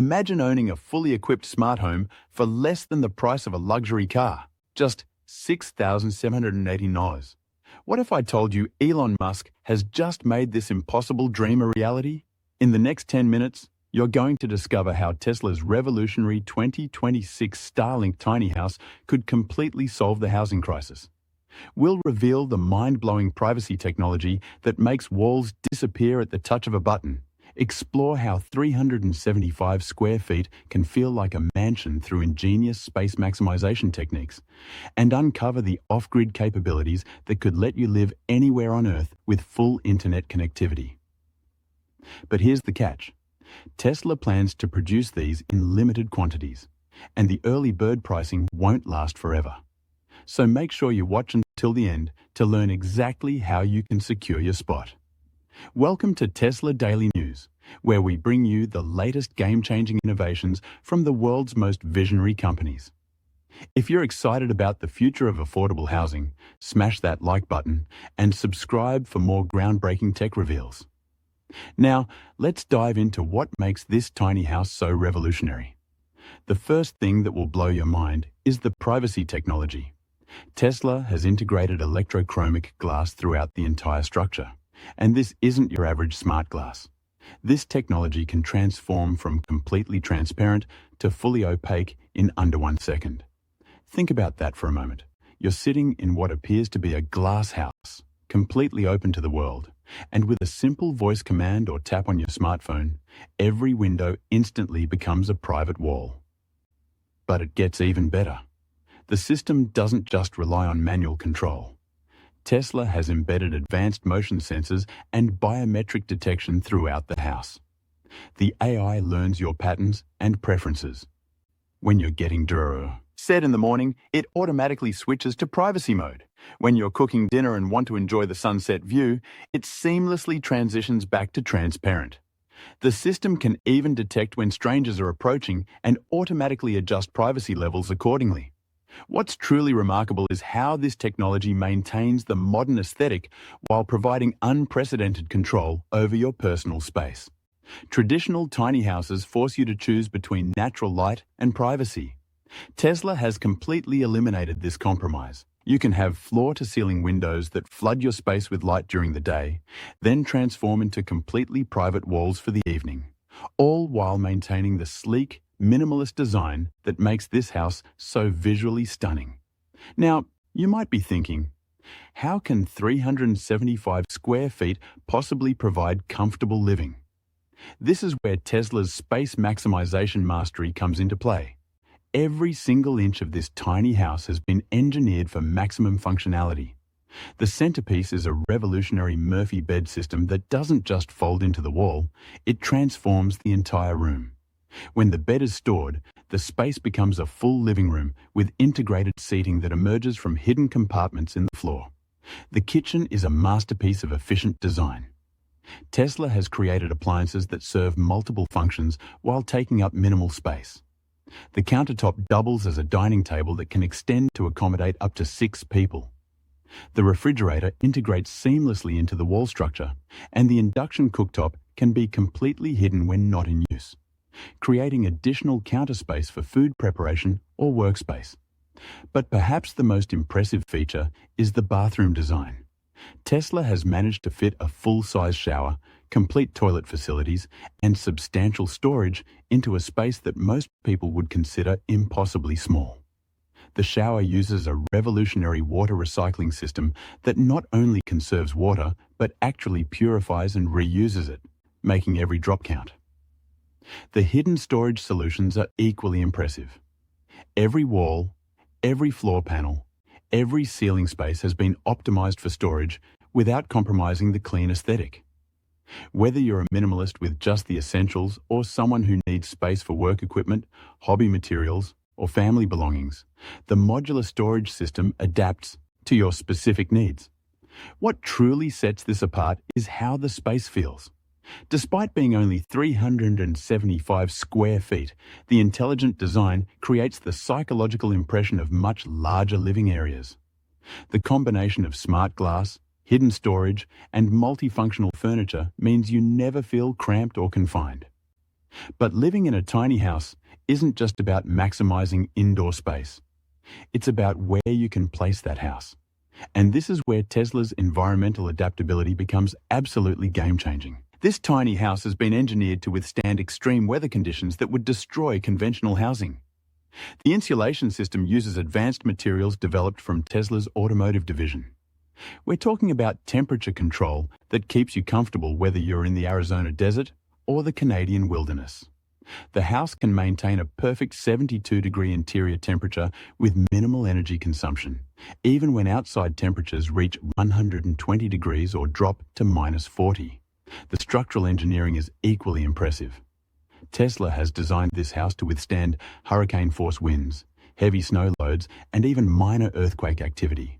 Imagine owning a fully equipped smart home for less than the price of a luxury car, just $6,780. What if I told you Elon Musk has just made this impossible dream a reality? In the next 10 minutes, you're going to discover how Tesla's revolutionary 2026 Starlink Tiny House could completely solve the housing crisis. We'll reveal the mind-blowing privacy technology that makes walls disappear at the touch of a button, explore how 375 square feet can feel like a mansion through ingenious space maximization techniques, and uncover the off-grid capabilities that could let you live anywhere on Earth with full internet connectivity. But here's the catch. Tesla plans to produce these in limited quantities, and the early bird pricing won't last forever. So make sure you watch until the end to learn exactly how you can secure your spot. Welcome to Tesla Daily News, where we bring you the latest game-changing innovations from the world's most visionary companies. If you're excited about the future of affordable housing, smash that like button and subscribe for more groundbreaking tech reveals. Now, let's dive into what makes this tiny house so revolutionary. The first thing that will blow your mind is the privacy technology. Tesla has integrated electrochromic glass throughout the entire structure, and this isn't your average smart glass. This technology can transform from completely transparent to fully opaque in under 1 second. Think about that for a moment. You're sitting in what appears to be a glass house, completely open to the world, and with a simple voice command or tap on your smartphone, every window instantly becomes a private wall. But it gets even better. The system doesn't just rely on manual control. Tesla has embedded advanced motion sensors and biometric detection throughout the house. The AI learns your patterns and preferences. When you're getting set in the morning, it automatically switches to privacy mode. When you're cooking dinner and want to enjoy the sunset view, it seamlessly transitions back to transparent. The system can even detect when strangers are approaching and automatically adjust privacy levels accordingly. What's truly remarkable is how this technology maintains the modern aesthetic while providing unprecedented control over your personal space. Traditional tiny houses force you to choose between natural light and privacy. Tesla has completely eliminated this compromise. You can have floor-to-ceiling windows that flood your space with light during the day, then transform into completely private walls for the evening, all while maintaining the sleek, minimalist design that makes this house so visually stunning. Now, you might be thinking, how can 375 square feet possibly provide comfortable living? This is where Tesla's space maximization mastery comes into play. Every single inch of this tiny house has been engineered for maximum functionality. The centerpiece is a revolutionary Murphy bed system that doesn't just fold into the wall, it transforms the entire room. When the bed is stored, the space becomes a full living room with integrated seating that emerges from hidden compartments in the floor. The kitchen is a masterpiece of efficient design. Tesla has created appliances that serve multiple functions while taking up minimal space. The countertop doubles as a dining table that can extend to accommodate up to 6 people. The refrigerator integrates seamlessly into the wall structure, and the induction cooktop can be completely hidden when not in use, creating additional counter space for food preparation or workspace. But perhaps the most impressive feature is the bathroom design. Tesla has managed to fit a full-size shower, complete toilet facilities, and substantial storage into a space that most people would consider impossibly small. The shower uses a revolutionary water recycling system that not only conserves water, but actually purifies and reuses it, making every drop count. The hidden storage solutions are equally impressive. Every wall, every floor panel, every ceiling space has been optimized for storage without compromising the clean aesthetic. Whether you're a minimalist with just the essentials or someone who needs space for work equipment, hobby materials, or family belongings, the modular storage system adapts to your specific needs. What truly sets this apart is how the space feels. Despite being only 375 square feet, the intelligent design creates the psychological impression of much larger living areas. The combination of smart glass, hidden storage, and multifunctional furniture means you never feel cramped or confined. But living in a tiny house isn't just about maximizing indoor space. It's about where you can place that house. And this is where Tesla's environmental adaptability becomes absolutely game-changing. This tiny house has been engineered to withstand extreme weather conditions that would destroy conventional housing. The insulation system uses advanced materials developed from Tesla's automotive division. We're talking about temperature control that keeps you comfortable whether you're in the Arizona desert or the Canadian wilderness. The house can maintain a perfect 72-degree interior temperature with minimal energy consumption, even when outside temperatures reach 120 degrees or drop to -40. The structural engineering is equally impressive. Tesla has designed this house to withstand hurricane-force winds, heavy snow loads, and even minor earthquake activity.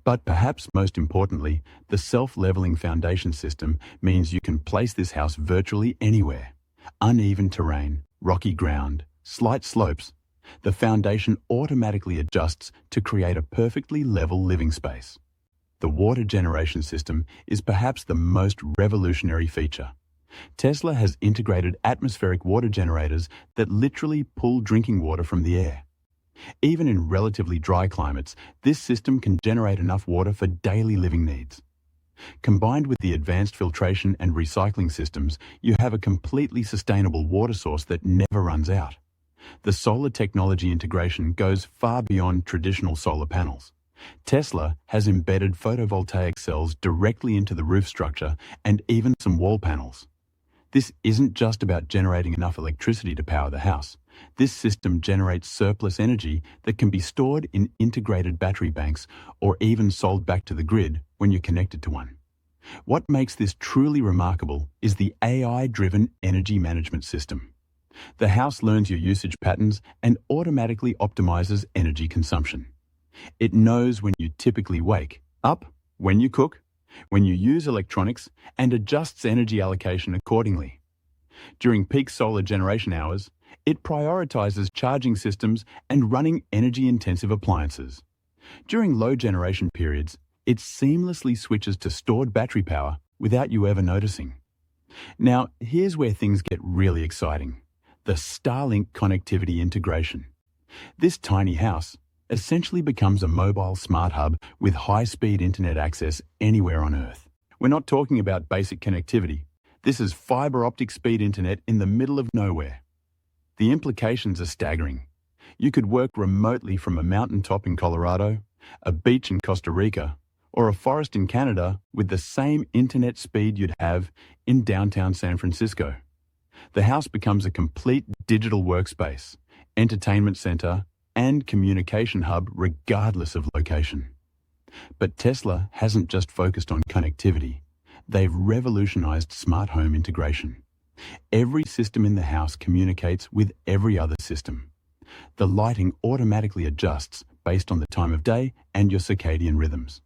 But perhaps most importantly, the self-leveling foundation system means you can place this house virtually anywhere. Uneven terrain, rocky ground, slight slopes, the foundation automatically adjusts to create a perfectly level living space. The water generation system is perhaps the most revolutionary feature. Tesla has integrated atmospheric water generators that literally pull drinking water from the air. Even in relatively dry climates, this system can generate enough water for daily living needs. Combined with the advanced filtration and recycling systems, you have a completely sustainable water source that never runs out. The solar technology integration goes far beyond traditional solar panels. Tesla has embedded photovoltaic cells directly into the roof structure and even some wall panels. This isn't just about generating enough electricity to power the house. This system generates surplus energy that can be stored in integrated battery banks or even sold back to the grid when you're connected to one. What makes this truly remarkable is the AI-driven energy management system. The house learns your usage patterns and automatically optimizes energy consumption. It knows when you typically wake up, when you cook, when you use electronics, and adjusts energy allocation accordingly. During peak solar generation hours, it prioritizes charging systems and running energy-intensive appliances. During low generation periods, it seamlessly switches to stored battery power without you ever noticing. Now, here's where things get really exciting: the Starlink connectivity integration. This tiny house essentially becomes a mobile smart hub with high-speed internet access anywhere on Earth. We're not talking about basic connectivity. This is fiber optic speed internet in the middle of nowhere. The implications are staggering. You could work remotely from a mountaintop in Colorado, a beach in Costa Rica, or a forest in Canada with the same internet speed you'd have in downtown San Francisco. The house becomes a complete digital workspace, entertainment center, and communication hub regardless of location. But Tesla hasn't just focused on connectivity. They've revolutionized smart home integration. Every system in the house communicates with every other system. The lighting automatically adjusts based on the time of day and your circadian rhythms.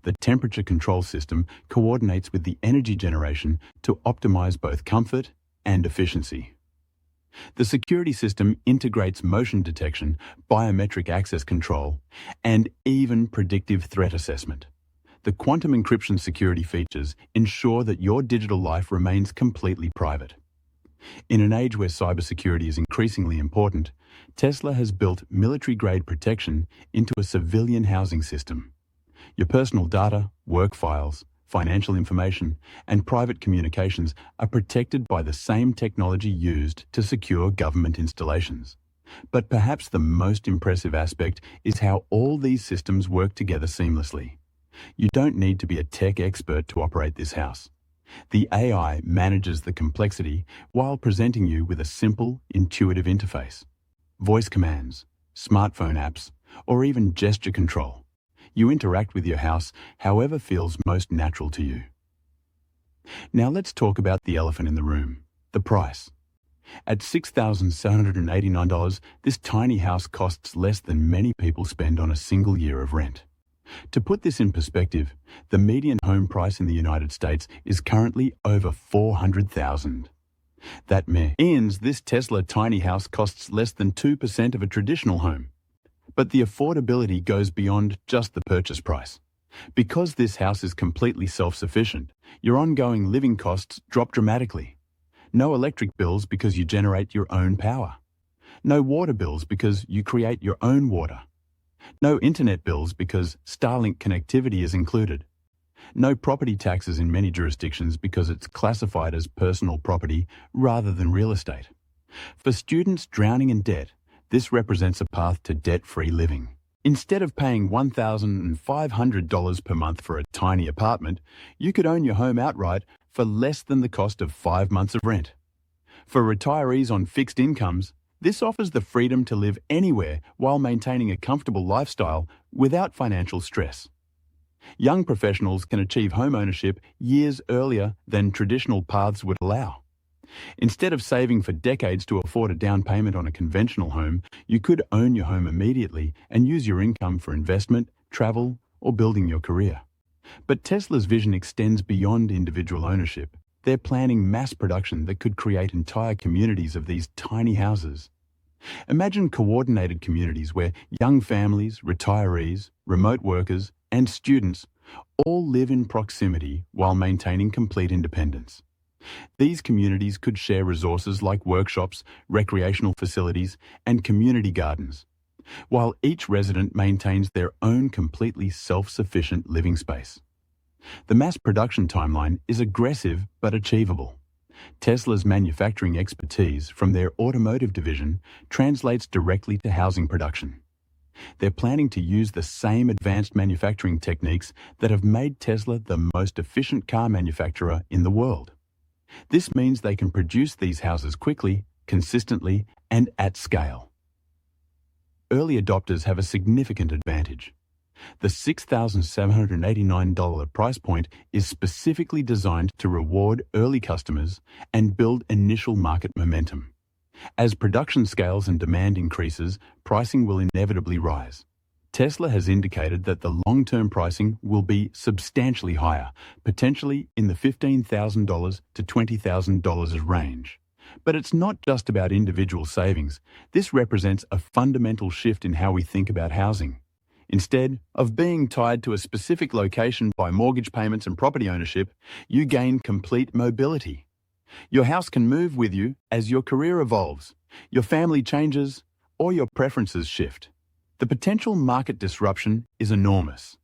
The temperature control system coordinates with the energy generation to optimize both comfort and efficiency. The security system integrates motion detection, biometric access control, and even predictive threat assessment. The quantum encryption security features ensure that your digital life remains completely private. In an age where cybersecurity is increasingly important, Tesla has built military-grade protection into a civilian housing system. Your personal data, work files, financial information, and private communications are protected by the same technology used to secure government installations. But perhaps the most impressive aspect is how all these systems work together seamlessly. You don't need to be a tech expert to operate this house. The AI manages the complexity while presenting you with a simple, intuitive interface. Voice commands, smartphone apps, or even gesture control. You interact with your house however feels most natural to you. Now let's talk about the elephant in the room, the price. At $6,789, this tiny house costs less than many people spend on a single year of rent. To put this in perspective, the median home price in the United States is currently over $400,000. That means this Tesla tiny house costs less than 2% of a traditional home. But the affordability goes beyond just the purchase price. Because this house is completely self-sufficient, your ongoing living costs drop dramatically. No electric bills because you generate your own power. No water bills because you create your own water. No internet bills because Starlink connectivity is included. No property taxes in many jurisdictions because it's classified as personal property rather than real estate. For students drowning in debt, this represents a path to debt-free living. Instead of paying $1,500 per month for a tiny apartment, you could own your home outright for less than the cost of 5 months of rent. For retirees on fixed incomes, this offers the freedom to live anywhere while maintaining a comfortable lifestyle without financial stress. Young professionals can achieve home ownership years earlier than traditional paths would allow. Instead of saving for decades to afford a down payment on a conventional home, you could own your home immediately and use your income for investment, travel, or building your career. But Tesla's vision extends beyond individual ownership. They're planning mass production that could create entire communities of these tiny houses. Imagine coordinated communities where young families, retirees, remote workers, and students all live in proximity while maintaining complete independence. These communities could share resources like workshops, recreational facilities, and community gardens, while each resident maintains their own completely self-sufficient living space. The mass production timeline is aggressive but achievable. Tesla's manufacturing expertise from their automotive division translates directly to housing production. They're planning to use the same advanced manufacturing techniques that have made Tesla the most efficient car manufacturer in the world. This means they can produce these houses quickly, consistently, and at scale. Early adopters have a significant advantage. The $6,789 price point is specifically designed to reward early customers and build initial market momentum. As production scales and demand increases, pricing will inevitably rise. Tesla has indicated that the long-term pricing will be substantially higher, potentially in the $15,000 to $20,000 range. But it's not just about individual savings. This represents a fundamental shift in how we think about housing. Instead of being tied to a specific location by mortgage payments and property ownership, you gain complete mobility. Your house can move with you as your career evolves, your family changes, or your preferences shift. The potential market disruption is enormous.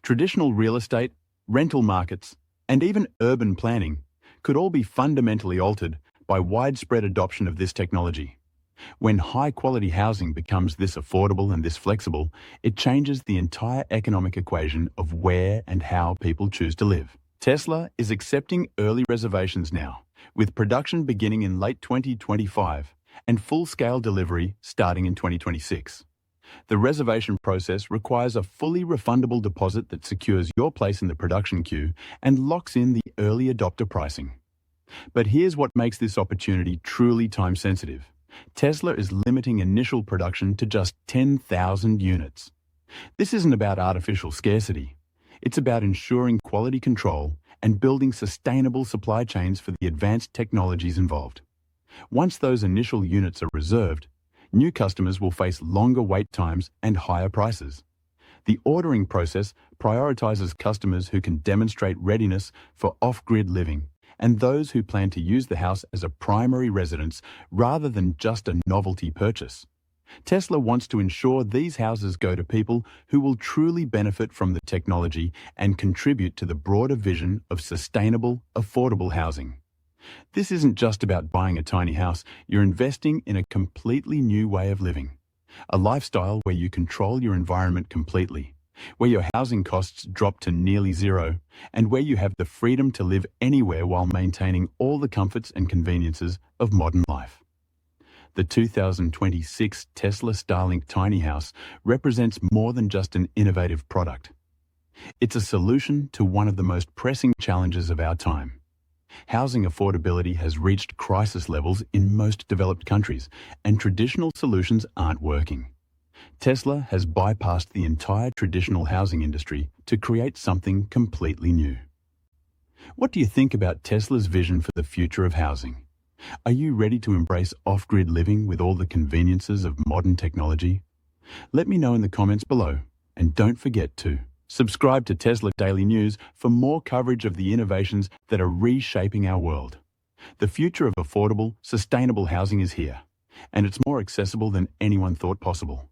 Traditional real estate, rental markets, and even urban planning could all be fundamentally altered by widespread adoption of this technology. When high-quality housing becomes this affordable and this flexible, it changes the entire economic equation of where and how people choose to live. Tesla is accepting early reservations now, with production beginning in late 2025 and full-scale delivery starting in 2026. The reservation process requires a fully refundable deposit that secures your place in the production queue and locks in the early adopter pricing. But here's what makes this opportunity truly time-sensitive. Tesla is limiting initial production to just 10,000 units. This isn't about artificial scarcity. It's about ensuring quality control and building sustainable supply chains for the advanced technologies involved. Once those initial units are reserved, new customers will face longer wait times and higher prices. The ordering process prioritizes customers who can demonstrate readiness for off-grid living and those who plan to use the house as a primary residence rather than just a novelty purchase. Tesla wants to ensure these houses go to people who will truly benefit from the technology and contribute to the broader vision of sustainable, affordable housing. This isn't just about buying a tiny house, you're investing in a completely new way of living. A lifestyle where you control your environment completely, where your housing costs drop to nearly zero, and where you have the freedom to live anywhere while maintaining all the comforts and conveniences of modern life. The 2026 Tesla Starlink Tiny House represents more than just an innovative product. It's a solution to one of the most pressing challenges of our time. Housing affordability has reached crisis levels in most developed countries, and traditional solutions aren't working. Tesla has bypassed the entire traditional housing industry to create something completely new. What do you think about Tesla's vision for the future of housing? Are you ready to embrace off-grid living with all the conveniences of modern technology? Let me know in the comments below, and don't forget to subscribe to Tesla Daily News for more coverage of the innovations that are reshaping our world. The future of affordable, sustainable housing is here, and it's more accessible than anyone thought possible.